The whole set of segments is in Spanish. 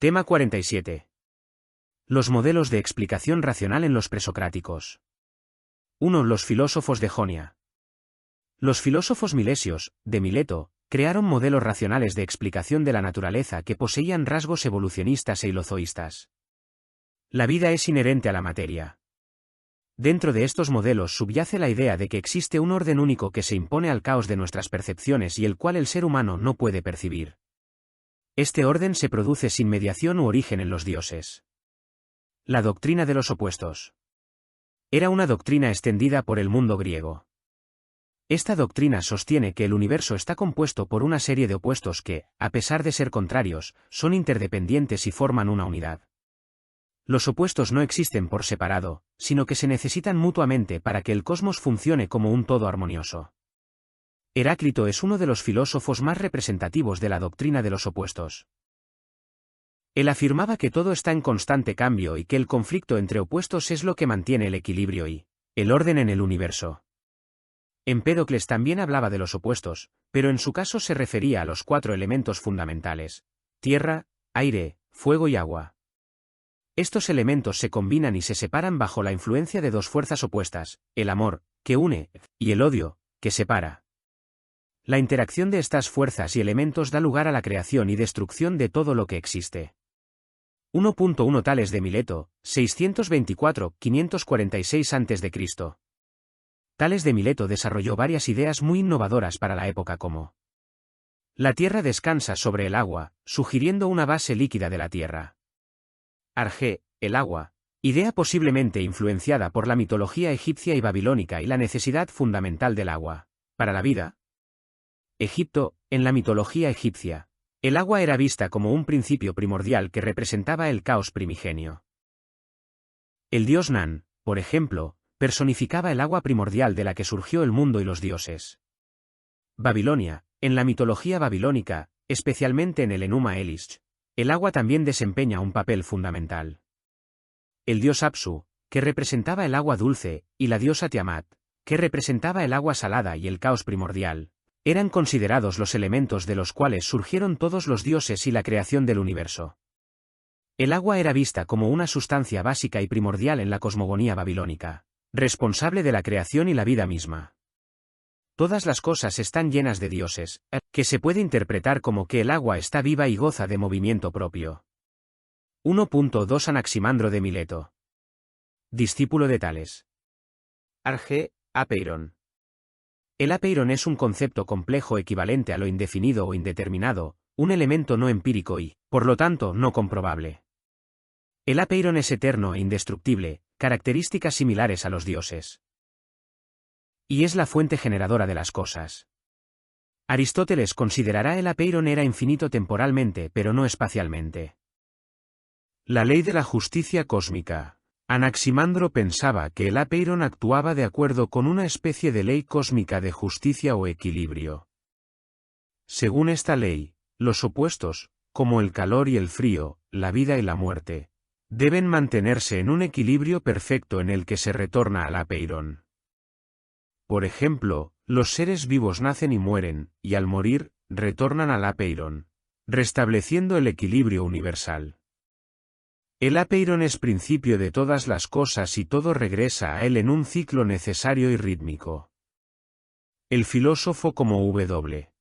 Tema 47. Los modelos de explicación racional en los presocráticos. 1. Los filósofos de Jonia. Los filósofos milesios, de Mileto, crearon modelos racionales de explicación de la naturaleza que poseían rasgos evolucionistas e ilozoístas. La vida es inherente a la materia. Dentro de estos modelos subyace la idea de que existe un orden único que se impone al caos de nuestras percepciones y el cual el ser humano no puede percibir. Este orden se produce sin mediación u origen en los dioses. La doctrina de los opuestos. Era una doctrina extendida por el mundo griego. Esta doctrina sostiene que el universo está compuesto por una serie de opuestos que, a pesar de ser contrarios, son interdependientes y forman una unidad. Los opuestos no existen por separado, sino que se necesitan mutuamente para que el cosmos funcione como un todo armonioso. Heráclito es uno de los filósofos más representativos de la doctrina de los opuestos. Él afirmaba que todo está en constante cambio y que el conflicto entre opuestos es lo que mantiene el equilibrio y el orden en el universo. Empédocles también hablaba de los opuestos, pero en su caso se refería a los 4 elementos fundamentales: tierra, aire, fuego y agua. Estos elementos se combinan y se separan bajo la influencia de 2 fuerzas opuestas, el amor, que une, y el odio, que separa. La interacción de estas fuerzas y elementos da lugar a la creación y destrucción de todo lo que existe. 1.1 Tales de Mileto, 624-546 a.C. Tales de Mileto desarrolló varias ideas muy innovadoras para la época como: la tierra descansa sobre el agua, sugiriendo una base líquida de la tierra. Arge, el agua, idea posiblemente influenciada por la mitología egipcia y babilónica y la necesidad fundamental del agua para la vida. Egipto, en la mitología egipcia, el agua era vista como un principio primordial que representaba el caos primigenio. El dios Nan, por ejemplo, personificaba el agua primordial de la que surgió el mundo y los dioses. Babilonia, en la mitología babilónica, especialmente en el Enuma Elish, el agua también desempeña un papel fundamental. El dios Apsu, que representaba el agua dulce, y la diosa Tiamat, que representaba el agua salada y el caos primordial, eran considerados los elementos de los cuales surgieron todos los dioses y la creación del universo. El agua era vista como una sustancia básica y primordial en la cosmogonía babilónica, responsable de la creación y la vida misma. Todas las cosas están llenas de dioses, que se puede interpretar como que el agua está viva y goza de movimiento propio. 1.2 Anaximandro de Mileto. Discípulo de Tales. Arge, apeiron. El apeiron es un concepto complejo equivalente a lo indefinido o indeterminado, un elemento no empírico y, por lo tanto, no comprobable. El apeiron es eterno e indestructible, características similares a los dioses. Y es la fuente generadora de las cosas. Aristóteles considerará el apeiron era infinito temporalmente pero no espacialmente. La ley de la justicia cósmica. Anaximandro pensaba que el apeiron actuaba de acuerdo con una especie de ley cósmica de justicia o equilibrio. Según esta ley, los opuestos, como el calor y el frío, la vida y la muerte, deben mantenerse en un equilibrio perfecto en el que se retorna al apeiron. Por ejemplo, los seres vivos nacen y mueren, y al morir, retornan al apeiron, restableciendo el equilibrio universal. El apeiron es principio de todas las cosas y todo regresa a él en un ciclo necesario y rítmico. El filósofo como W.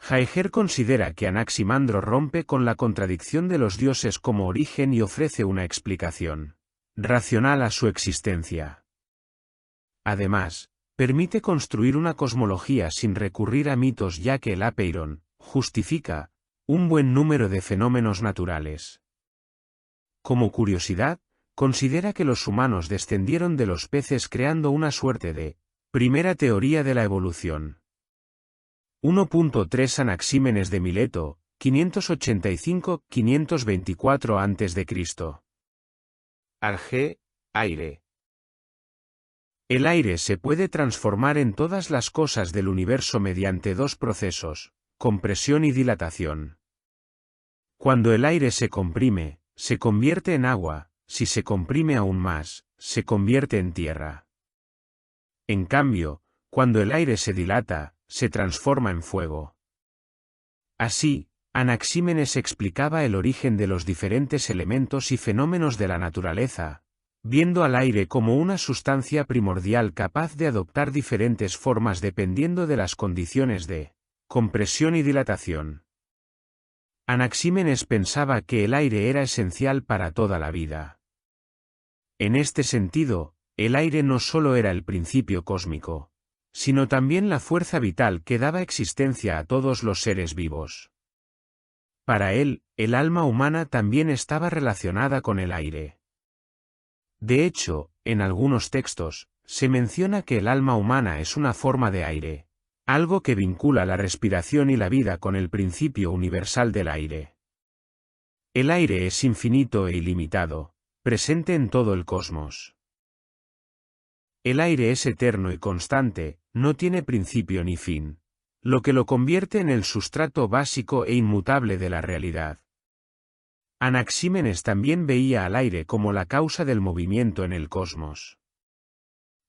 Jaeger considera que Anaximandro rompe con la contradicción de los dioses como origen y ofrece una explicación racional a su existencia. Además, permite construir una cosmología sin recurrir a mitos ya que el apeiron justifica un buen número de fenómenos naturales. Como curiosidad, considera que los humanos descendieron de los peces creando una suerte de primera teoría de la evolución. 1.3 Anaxímenes de Mileto, 585-524 a.C. Arge, aire. El aire se puede transformar en todas las cosas del universo mediante 2 procesos, compresión y dilatación. Cuando el aire se comprime, se convierte en agua, si se comprime aún más, se convierte en tierra. En cambio, cuando el aire se dilata, se transforma en fuego. Así, Anaxímenes explicaba el origen de los diferentes elementos y fenómenos de la naturaleza, viendo al aire como una sustancia primordial capaz de adoptar diferentes formas dependiendo de las condiciones de compresión y dilatación. Anaxímenes pensaba que el aire era esencial para toda la vida. En este sentido, el aire no solo era el principio cósmico, sino también la fuerza vital que daba existencia a todos los seres vivos. Para él, el alma humana también estaba relacionada con el aire. De hecho, en algunos textos, se menciona que el alma humana es una forma de aire, algo que vincula la respiración y la vida con el principio universal del aire. El aire es infinito e ilimitado, presente en todo el cosmos. El aire es eterno y constante, no tiene principio ni fin, lo que lo convierte en el sustrato básico e inmutable de la realidad. Anaxímenes también veía al aire como la causa del movimiento en el cosmos.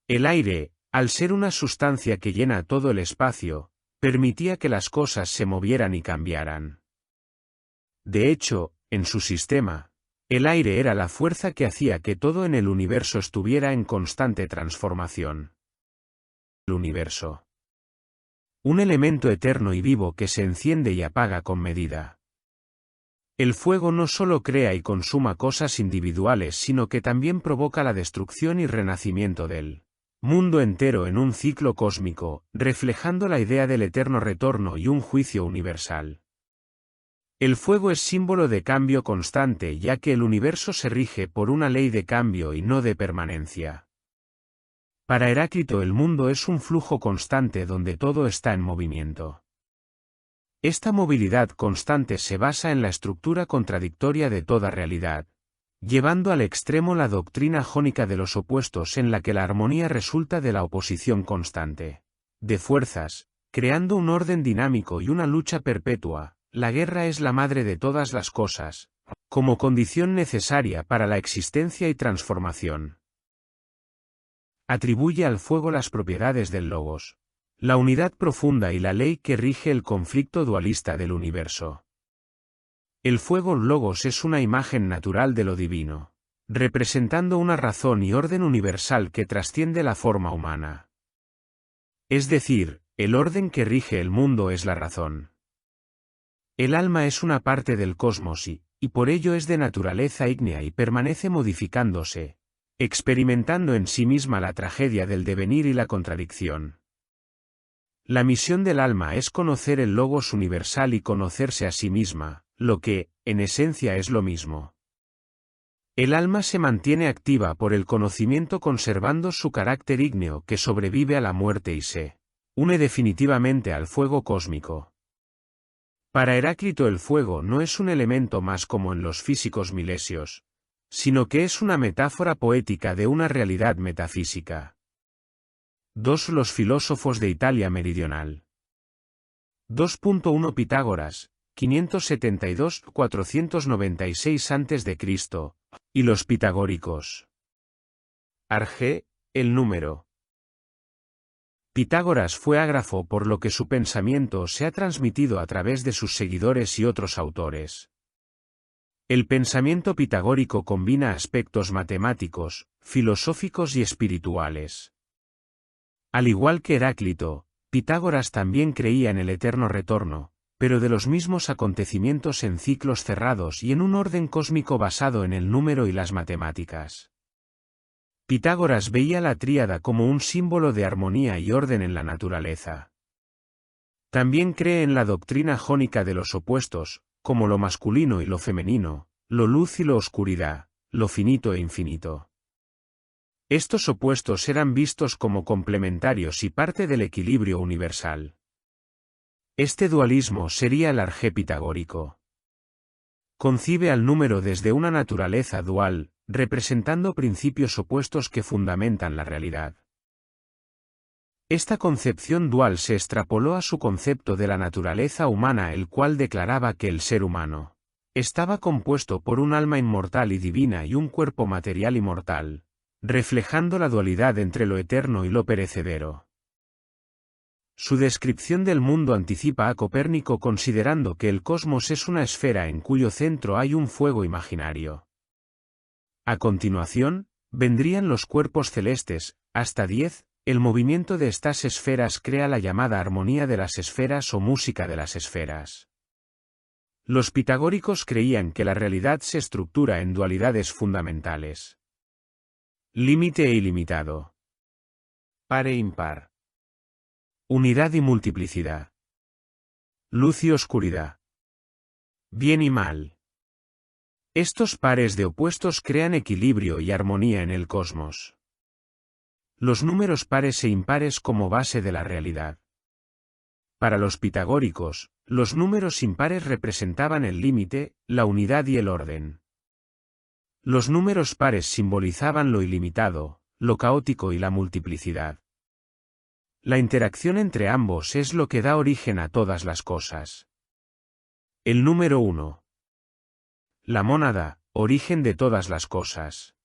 El aire, al ser una sustancia que llena todo el espacio, permitía que las cosas se movieran y cambiaran. De hecho, en su sistema, el aire era la fuerza que hacía que todo en el universo estuviera en constante transformación. El universo. Un elemento eterno y vivo que se enciende y apaga con medida. El fuego no solo crea y consuma cosas individuales, sino que también provoca la destrucción y renacimiento del mundo entero en un ciclo cósmico, reflejando la idea del eterno retorno y un juicio universal. El fuego es símbolo de cambio constante, ya que el universo se rige por una ley de cambio y no de permanencia. Para Heráclito el mundo es un flujo constante donde todo está en movimiento. Esta movilidad constante se basa en la estructura contradictoria de toda realidad, llevando al extremo la doctrina jónica de los opuestos en la que la armonía resulta de la oposición constante de fuerzas, creando un orden dinámico y una lucha perpetua. La guerra es la madre de todas las cosas, como condición necesaria para la existencia y transformación. Atribuye al fuego las propiedades del logos, la unidad profunda y la ley que rige el conflicto dualista del universo. El fuego logos es una imagen natural de lo divino, representando una razón y orden universal que trasciende la forma humana. Es decir, el orden que rige el mundo es la razón. El alma es una parte del cosmos y por ello es de naturaleza ígnea y permanece modificándose, experimentando en sí misma la tragedia del devenir y la contradicción. La misión del alma es conocer el logos universal y conocerse a sí misma, lo que, en esencia, es lo mismo. El alma se mantiene activa por el conocimiento conservando su carácter ígneo que sobrevive a la muerte y se une definitivamente al fuego cósmico. Para Heráclito el fuego no es un elemento más como en los físicos milesios, sino que es una metáfora poética de una realidad metafísica. 2. Los filósofos de Italia meridional. 2.1 Pitágoras, 572-496 a.C., y los pitagóricos. Arge, el número. Pitágoras fue ágrafo por lo que su pensamiento se ha transmitido a través de sus seguidores y otros autores. El pensamiento pitagórico combina aspectos matemáticos, filosóficos y espirituales. Al igual que Heráclito, Pitágoras también creía en el eterno retorno, pero de los mismos acontecimientos en ciclos cerrados y en un orden cósmico basado en el número y las matemáticas. Pitágoras veía la tríada como un símbolo de armonía y orden en la naturaleza. También cree en la doctrina jónica de los opuestos, como lo masculino y lo femenino, lo luz y lo oscuridad, lo finito e infinito. Estos opuestos eran vistos como complementarios y parte del equilibrio universal. Este dualismo sería el arjé pitagórico. Concibe al número desde una naturaleza dual, representando principios opuestos que fundamentan la realidad. Esta concepción dual se extrapoló a su concepto de la naturaleza humana, el cual declaraba que el ser humano estaba compuesto por un alma inmortal y divina y un cuerpo material y mortal, reflejando la dualidad entre lo eterno y lo perecedero. Su descripción del mundo anticipa a Copérnico considerando que el cosmos es una esfera en cuyo centro hay un fuego imaginario. A continuación, vendrían los cuerpos celestes, hasta 10, el movimiento de estas esferas crea la llamada armonía de las esferas o música de las esferas. Los pitagóricos creían que la realidad se estructura en dualidades fundamentales. Límite e ilimitado. Par e impar. Unidad y multiplicidad. Luz y oscuridad. Bien y mal. Estos pares de opuestos crean equilibrio y armonía en el cosmos. Los números pares e impares como base de la realidad. Para los pitagóricos, los números impares representaban el límite, la unidad y el orden. Los números pares simbolizaban lo ilimitado, lo caótico y la multiplicidad. La interacción entre ambos es lo que da origen a todas las cosas. El número 1. La mónada, origen de todas las cosas.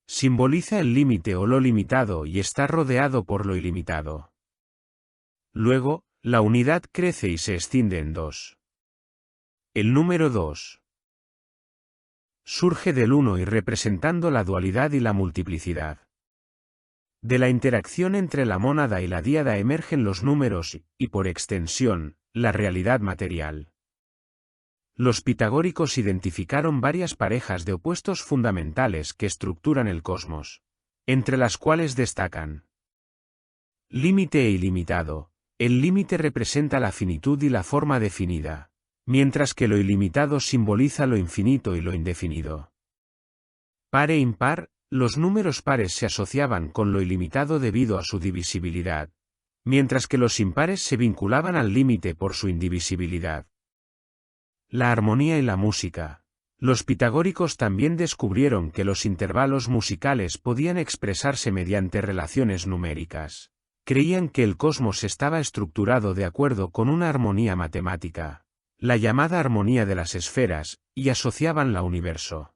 Simboliza el límite o lo limitado y está rodeado por lo ilimitado. Luego, la unidad crece y se extiende en 2. El número 2. Surge del 1 y representando la dualidad y la multiplicidad. De la interacción entre la mónada y la díada emergen los números y, por extensión, la realidad material. Los pitagóricos identificaron varias parejas de opuestos fundamentales que estructuran el cosmos, entre las cuales destacan límite e ilimitado. El límite representa la finitud y la forma definida, mientras que lo ilimitado simboliza lo infinito y lo indefinido. Par e impar. Los números pares se asociaban con lo ilimitado debido a su divisibilidad, mientras que los impares se vinculaban al límite por su indivisibilidad. La armonía y la música. Los pitagóricos también descubrieron que los intervalos musicales podían expresarse mediante relaciones numéricas. Creían que el cosmos estaba estructurado de acuerdo con una armonía matemática, la llamada armonía de las esferas, y asociaban la universo.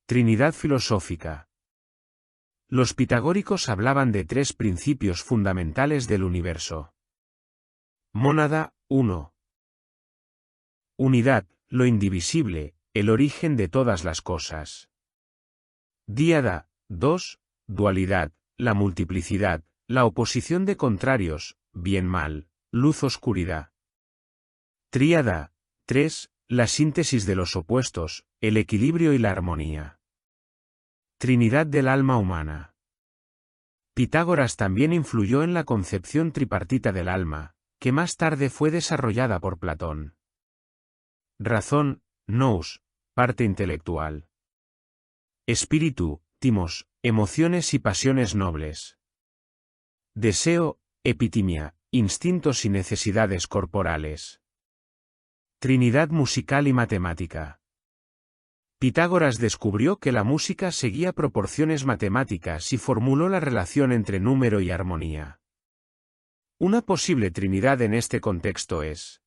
Trinidad filosófica. Los pitagóricos hablaban de 3 principios fundamentales del universo. Mónada, 1. Unidad, lo indivisible, el origen de todas las cosas. Díada, 2. Dualidad, la multiplicidad, la oposición de contrarios, bien-mal, luz-oscuridad. Tríada, 3. La síntesis de los opuestos, el equilibrio y la armonía. Trinidad del alma humana. Pitágoras también influyó en la concepción tripartita del alma, que más tarde fue desarrollada por Platón. Razón, nous, parte intelectual. Espíritu, timos, emociones y pasiones nobles. Deseo, epitimia, instintos y necesidades corporales. Trinidad musical y matemática. Pitágoras descubrió que la música seguía proporciones matemáticas y formuló la relación entre número y armonía. Una posible trinidad en este contexto es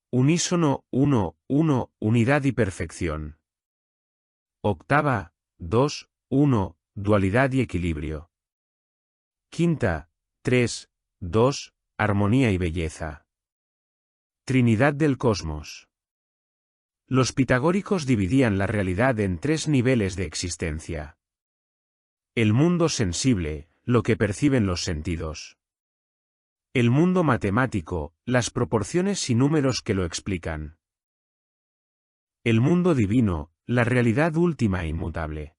unísono, 1, 1, unidad y perfección. Octava, 2, 1, dualidad y equilibrio. Quinta, 3, 2, armonía y belleza. Trinidad del cosmos. Los pitagóricos dividían la realidad en 3 niveles de existencia. El mundo sensible, lo que perciben los sentidos. El mundo matemático, las proporciones y números que lo explican. El mundo divino, la realidad última e inmutable.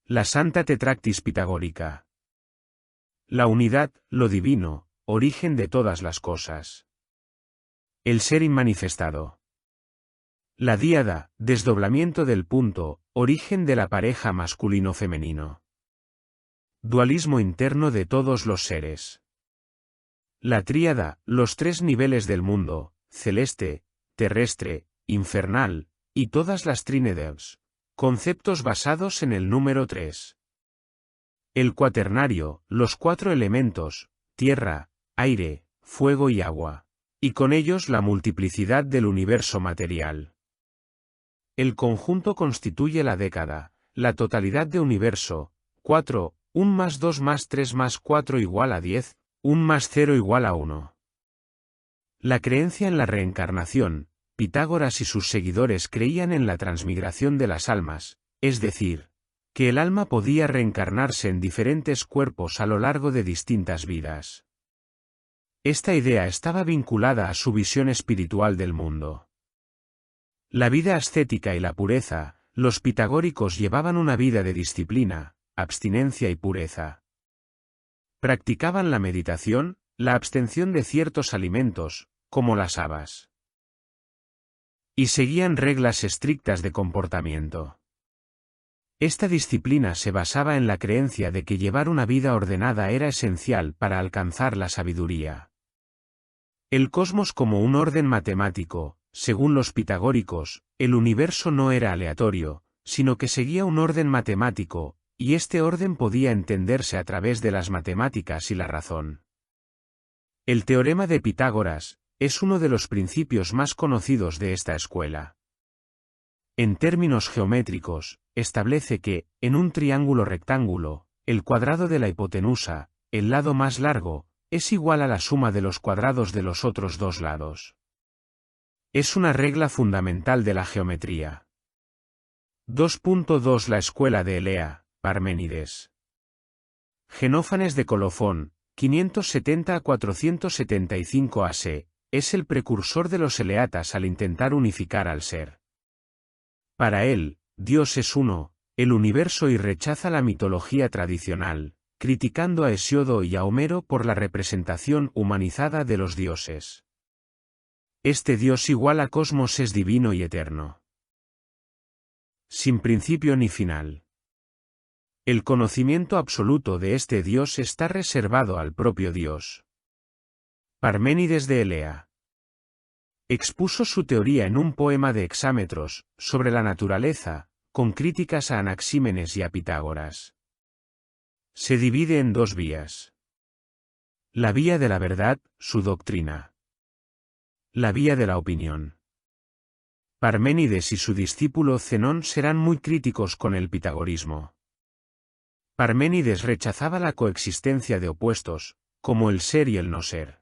La Santa Tetractis pitagórica. La unidad, lo divino, origen de todas las cosas. El ser inmanifestado. La díada, desdoblamiento del punto, origen de la pareja masculino-femenino. Dualismo interno de todos los seres. La tríada, los 3 niveles del mundo, celeste, terrestre, infernal, y todas las trinidades, conceptos basados en el número 3. El cuaternario, los 4 elementos, tierra, aire, fuego y agua. Y con ellos la multiplicidad del universo material. El conjunto constituye la década, la totalidad de universo, 4, 1 más 2 más 3 más 4 igual a 10, 1 más 0 igual a 1. La creencia en la reencarnación. Pitágoras y sus seguidores creían en la transmigración de las almas, es decir, que el alma podía reencarnarse en diferentes cuerpos a lo largo de distintas vidas. Esta idea estaba vinculada a su visión espiritual del mundo. La vida ascética y la pureza. Los pitagóricos llevaban una vida de disciplina, abstinencia y pureza. Practicaban la meditación, la abstención de ciertos alimentos, como las habas. Y seguían reglas estrictas de comportamiento. Esta disciplina se basaba en la creencia de que llevar una vida ordenada era esencial para alcanzar la sabiduría. El cosmos como un orden matemático, según los pitagóricos, el universo no era aleatorio, sino que seguía un orden matemático, y este orden podía entenderse a través de las matemáticas y la razón. El teorema de Pitágoras es uno de los principios más conocidos de esta escuela. En términos geométricos, establece que, en un triángulo rectángulo, el cuadrado de la hipotenusa, el lado más largo, es igual a la suma de los cuadrados de los otros dos lados. Es una regla fundamental de la geometría. 2.2 La escuela de Elea, Parménides. Genófanes de Colofón, 570 a 475 a.C., es el precursor de los eleatas al intentar unificar al ser. Para él, Dios es uno, el universo, y rechaza la mitología tradicional, criticando a Hesíodo y a Homero por la representación humanizada de los dioses. Este Dios igual a cosmos es divino y eterno, sin principio ni final. El conocimiento absoluto de este Dios está reservado al propio Dios. Parménides de Elea expuso su teoría en un poema de Hexámetros, sobre la naturaleza, con críticas a Anaxímenes y a Pitágoras. Se divide en dos vías. La vía de la verdad, su doctrina. La vía de la opinión. Parménides y su discípulo Zenón serán muy críticos con el pitagorismo. Parménides rechazaba la coexistencia de opuestos, como el ser y el no ser.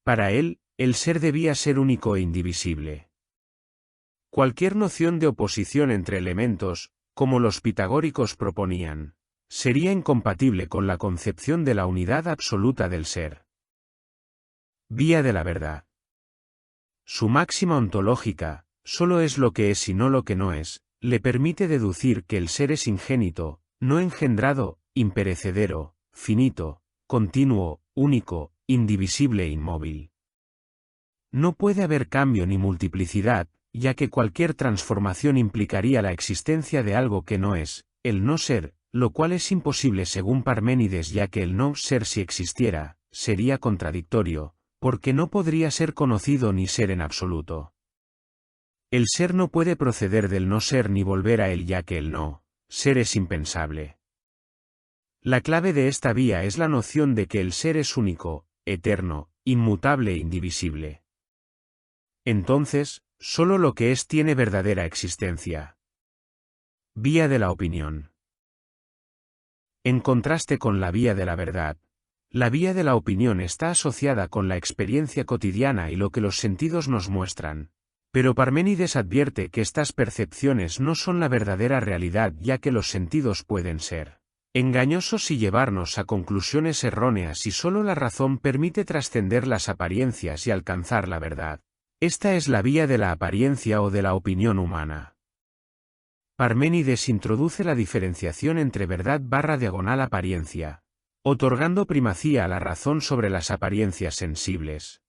Para él, el ser debía ser único e indivisible. Cualquier noción de oposición entre elementos, como los pitagóricos proponían, sería incompatible con la concepción de la unidad absoluta del ser. Vía de la verdad. Su máxima ontológica, solo es lo que es y no lo que no es, le permite deducir que el ser es ingénito, no engendrado, imperecedero, finito, continuo, único, indivisible e inmóvil. No puede haber cambio ni multiplicidad, ya que cualquier transformación implicaría la existencia de algo que no es, el no ser, lo cual es imposible según Parménides, ya que el no ser, si existiera, sería contradictorio, porque no podría ser conocido ni ser en absoluto. El ser no puede proceder del no ser ni volver a él, ya que el no ser es impensable. La clave de esta vía es la noción de que el ser es único, eterno, inmutable e indivisible. Entonces, solo lo que es tiene verdadera existencia. Vía de la opinión. En contraste con la vía de la verdad, la vía de la opinión está asociada con la experiencia cotidiana y lo que los sentidos nos muestran. Pero Parménides advierte que estas percepciones no son la verdadera realidad, ya que los sentidos pueden ser engañosos y llevarnos a conclusiones erróneas, y solo la razón permite trascender las apariencias y alcanzar la verdad. Esta es la vía de la apariencia o de la opinión humana. Parménides introduce la diferenciación entre verdad/apariencia, otorgando primacía a la razón sobre las apariencias sensibles.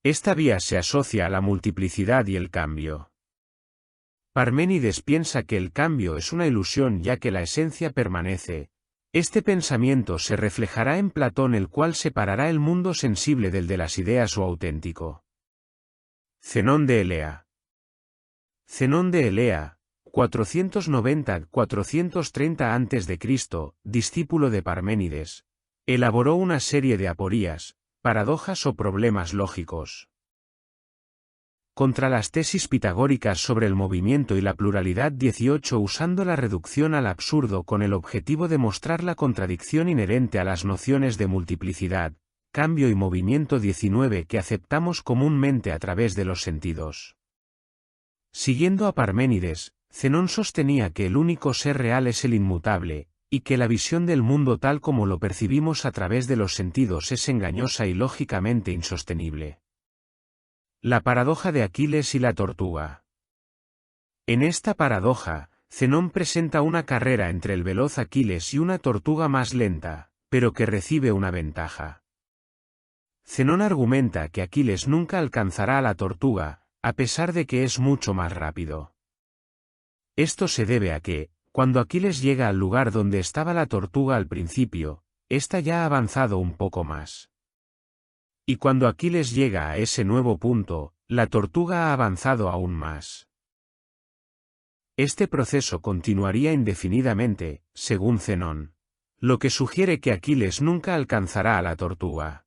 Esta vía se asocia a la multiplicidad y el cambio. Parménides piensa que el cambio es una ilusión, ya que la esencia permanece. Este pensamiento se reflejará en Platón, el cual separará el mundo sensible del de las ideas o auténtico. Zenón de Elea. Zenón de Elea, 490-430 a.C., discípulo de Parménides, elaboró una serie de aporías, paradojas o problemas lógicos. Contra las tesis pitagóricas sobre el movimiento y la pluralidad 18 usando la reducción al absurdo con el objetivo de mostrar la contradicción inherente a las nociones de multiplicidad, cambio y movimiento 19 que aceptamos comúnmente a través de los sentidos. Siguiendo a Parménides, Zenón sostenía que el único ser real es el inmutable, y que la visión del mundo tal como lo percibimos a través de los sentidos es engañosa y lógicamente insostenible. La paradoja de Aquiles y la tortuga. En esta paradoja, Zenón presenta una carrera entre el veloz Aquiles y una tortuga más lenta, pero que recibe una ventaja. Zenón argumenta que Aquiles nunca alcanzará a la tortuga, a pesar de que es mucho más rápido. Esto se debe a que, cuando Aquiles llega al lugar donde estaba la tortuga al principio, ésta ya ha avanzado un poco más. Y cuando Aquiles llega a ese nuevo punto, la tortuga ha avanzado aún más. Este proceso continuaría indefinidamente, según Zenón, lo que sugiere que Aquiles nunca alcanzará a la tortuga.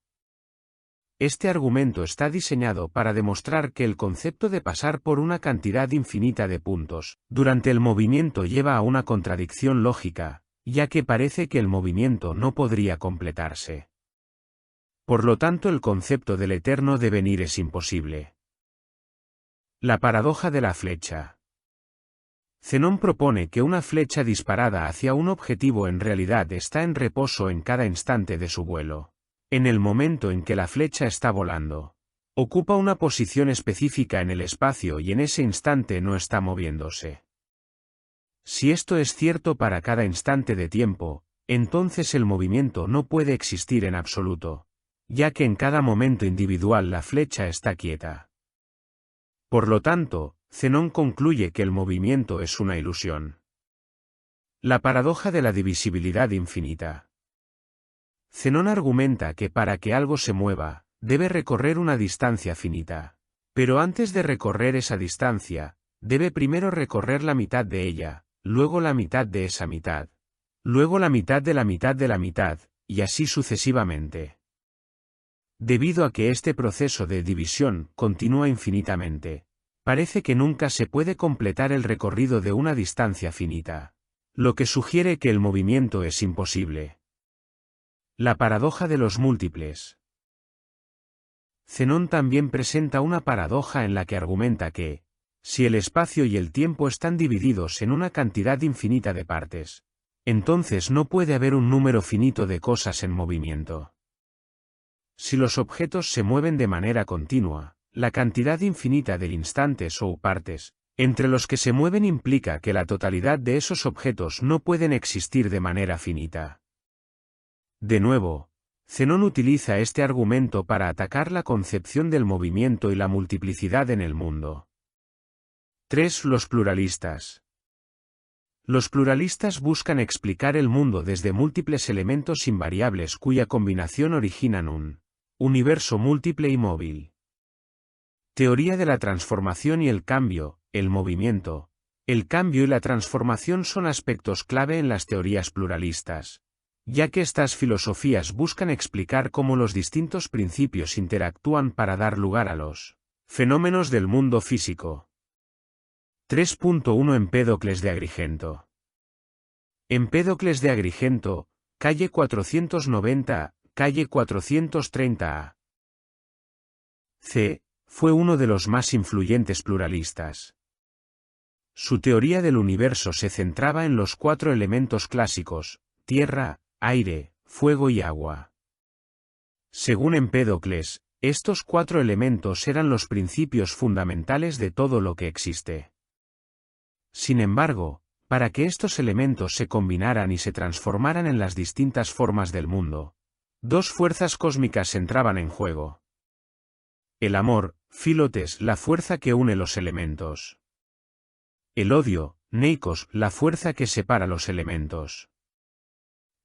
Este argumento está diseñado para demostrar que el concepto de pasar por una cantidad infinita de puntos durante el movimiento lleva a una contradicción lógica, ya que parece que el movimiento no podría completarse. Por lo tanto, el concepto del eterno devenir es imposible. La paradoja de la flecha. Zenón propone que una flecha disparada hacia un objetivo en realidad está en reposo en cada instante de su vuelo. En el momento en que la flecha está volando, ocupa una posición específica en el espacio y en ese instante no está moviéndose. Si esto es cierto para cada instante de tiempo, entonces el movimiento no puede existir en absoluto, ya que en cada momento individual la flecha está quieta. Por lo tanto, Zenón concluye que el movimiento es una ilusión. La paradoja de la divisibilidad infinita. Zenón argumenta que para que algo se mueva, debe recorrer una distancia finita. Pero antes de recorrer esa distancia, debe primero recorrer la mitad de ella, luego la mitad de esa mitad, luego la mitad de la mitad de la mitad, y así sucesivamente. Debido a que este proceso de división continúa infinitamente, parece que nunca se puede completar el recorrido de una distancia finita, lo que sugiere que el movimiento es imposible. La paradoja de los múltiples. Zenón también presenta una paradoja en la que argumenta que, si el espacio y el tiempo están divididos en una cantidad infinita de partes, entonces no puede haber un número finito de cosas en movimiento. Si los objetos se mueven de manera continua, la cantidad infinita de instantes o partes entre los que se mueven implica que la totalidad de esos objetos no pueden existir de manera finita. De nuevo, Zenón utiliza este argumento para atacar la concepción del movimiento y la multiplicidad en el mundo. 3. Los pluralistas. Los pluralistas buscan explicar el mundo desde múltiples elementos invariables cuya combinación originan un universo múltiple y móvil. Teoría de la transformación y el cambio, el movimiento. El cambio y la transformación son aspectos clave en las teorías pluralistas, ya que estas filosofías buscan explicar cómo los distintos principios interactúan para dar lugar a los fenómenos del mundo físico. 3.1 Empédocles de Agrigento. Empédocles de Agrigento, calle 490, calle 430 C. Fue uno de los más influyentes pluralistas. Su teoría del universo se centraba en los 4 elementos clásicos: tierra, aire, fuego y agua. Según Empédocles, estos 4 elementos eran los principios fundamentales de todo lo que existe. Sin embargo, para que estos elementos se combinaran y se transformaran en las distintas formas del mundo, 2 fuerzas cósmicas entraban en juego. El amor, Filotes, la fuerza que une los elementos. El odio, Neikos, la fuerza que separa los elementos.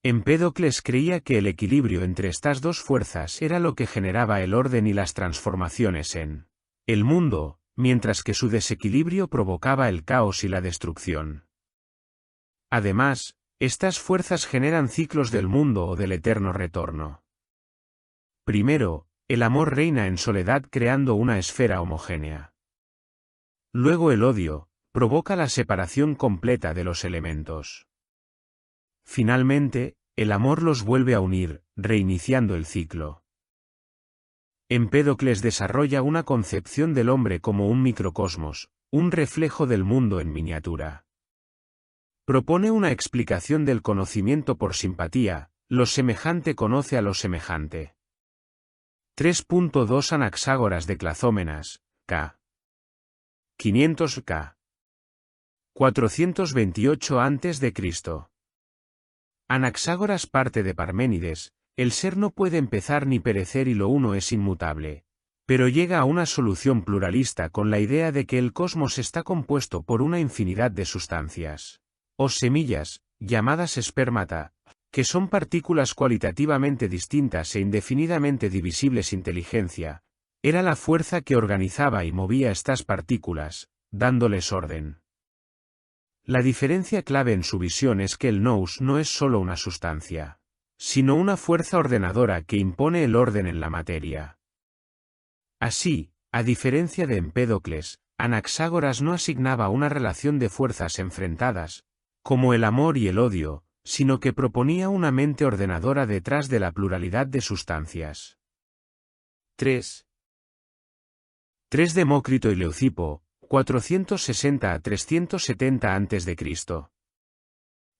Empédocles creía que el equilibrio entre estas 2 fuerzas era lo que generaba el orden y las transformaciones en el mundo, mientras que su desequilibrio provocaba el caos y la destrucción. Además, estas fuerzas generan ciclos del mundo o del eterno retorno. Primero, el amor reina en soledad creando una esfera homogénea. Luego el odio provoca la separación completa de los elementos. Finalmente, el amor los vuelve a unir, reiniciando el ciclo. Empédocles desarrolla una concepción del hombre como un microcosmos, un reflejo del mundo en miniatura. Propone una explicación del conocimiento por simpatía: lo semejante conoce a lo semejante. 3.2 Anaxágoras de Clazómenas, k. 500 k. 428 a.C. Anaxágoras parte de Parménides: el ser no puede empezar ni perecer y lo uno es inmutable. Pero llega a una solución pluralista con la idea de que el cosmos está compuesto por una infinidad de sustancias, o semillas, llamadas espermata, que son partículas cualitativamente distintas e indefinidamente divisibles. Inteligencia era la fuerza que organizaba y movía estas partículas, dándoles orden. La diferencia clave en su visión es que el nous no es solo una sustancia, sino una fuerza ordenadora que impone el orden en la materia. Así, a diferencia de Empédocles, Anaxágoras no asignaba una relación de fuerzas enfrentadas, como el amor y el odio, sino que proponía una mente ordenadora detrás de la pluralidad de sustancias. 3. Demócrito y Leucipo, 460 a 370 a.C.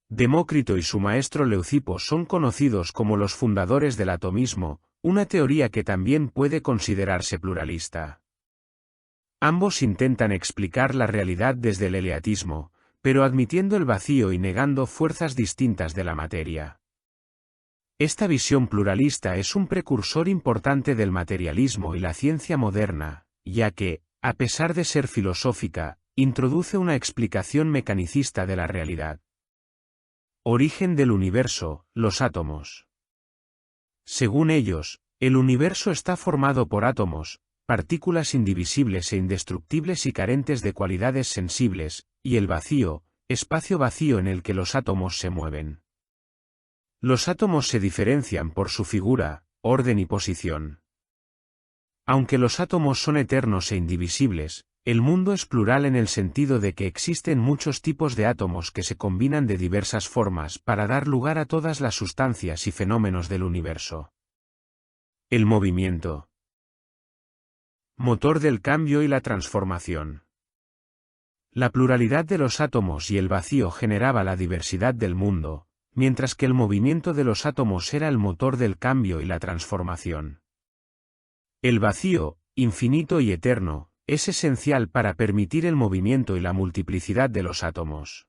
Demócrito y su maestro Leucipo son conocidos como los fundadores del atomismo, una teoría que también puede considerarse pluralista. Ambos intentan explicar la realidad desde el eleatismo, pero admitiendo el vacío y negando fuerzas distintas de la materia. Esta visión pluralista es un precursor importante del materialismo y la ciencia moderna, ya que, a pesar de ser filosófica, introduce una explicación mecanicista de la realidad. Origen del universo: los átomos. Según ellos, el universo está formado por átomos, partículas indivisibles e indestructibles y carentes de cualidades sensibles, y el vacío, espacio vacío en el que los átomos se mueven. Los átomos se diferencian por su figura, orden y posición. Aunque los átomos son eternos e indivisibles, el mundo es plural en el sentido de que existen muchos tipos de átomos que se combinan de diversas formas para dar lugar a todas las sustancias y fenómenos del universo. El movimiento. Motor del cambio y la transformación. La pluralidad de los átomos y el vacío generaba la diversidad del mundo, mientras que el movimiento de los átomos era el motor del cambio y la transformación. El vacío, infinito y eterno, es esencial para permitir el movimiento y la multiplicidad de los átomos.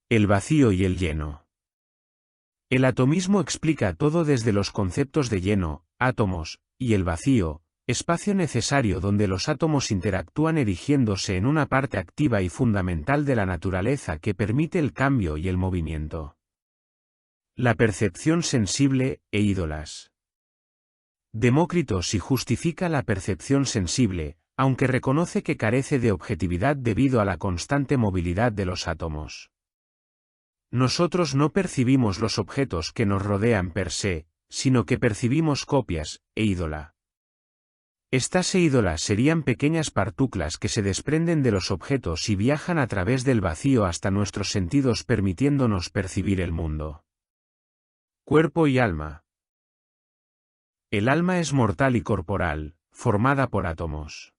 El vacío y el lleno. El atomismo explica todo desde los conceptos de lleno, átomos, y el vacío, espacio necesario donde los átomos interactúan erigiéndose en una parte activa y fundamental de la naturaleza que permite el cambio y el movimiento. La percepción sensible e ídolas. Demócrito sí justifica la percepción sensible, aunque reconoce que carece de objetividad debido a la constante movilidad de los átomos. Nosotros no percibimos los objetos que nos rodean per se, sino que percibimos copias, e ídola. Estas ídolas serían pequeñas partículas que se desprenden de los objetos y viajan a través del vacío hasta nuestros sentidos permitiéndonos percibir el mundo. Cuerpo y alma. El alma es mortal y corporal, formada por átomos.